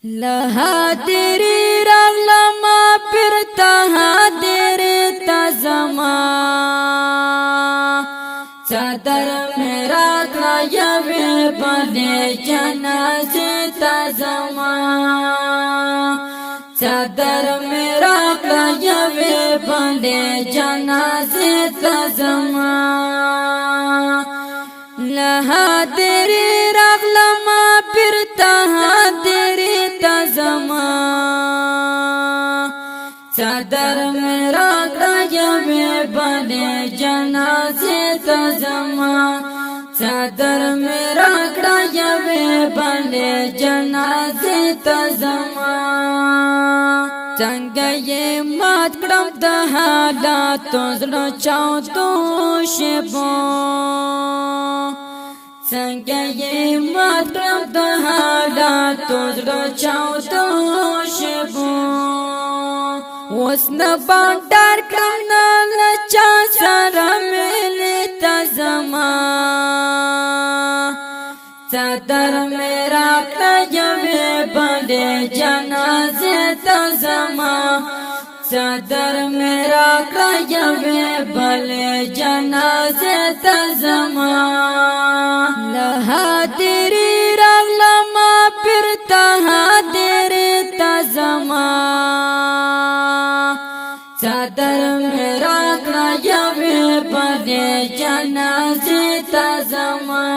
لهادری رغلما پرتا هادری تزما چادر میرا کایوی بلی جنازی تزما چادر میرا کایوی بلی جنازی تزما لهادری رغلما پرتا هادری تزما چادر میرا کایوی بلی جنازی تزما چادر میرا کایوی بلی جنازی تزما څنګه یې مات کړم د حالاتو زړه چاودو شپو څنګه یې مات کړم د حالاتو زړه چاودو شپو اوس نه باندې کړم نه لچا سره ملي تزما چادر میرا کایوی بلی جنازی تزما چادر میرا کایوی بلی جنازی تزما لهادری رغلما پرتا هادری تزما چادر میرا کایوی بلی جنازی تزما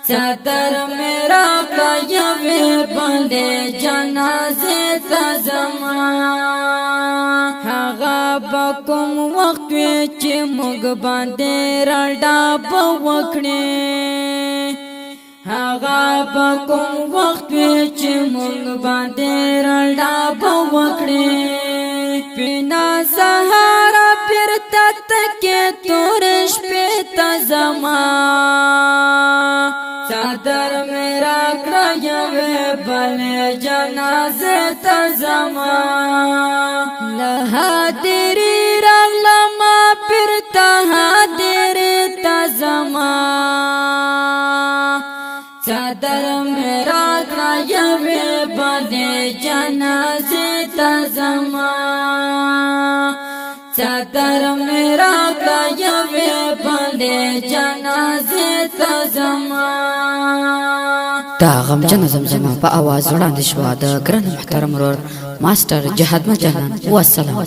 چادر میرا کایوی بلی جنازی تزما هغه بکم وخت چې موږ باندې راډا پوکړې هغه بکم وخت چې موږ باندې راډا پوکړې بنا سهارا پرتا تکې تورش په تزما چادر میرا کایوی بلی جنازی تزما لهادری رغلما پرتا هادری تزما چادر میرا کایوی بلی جنازی تزما چادر میرا کایوی بلی جنازی تزما دا غمجن زمزمه په आवाज وړاندې شو د ګران محترم ورور ماستر جهاد مجنن والسلام.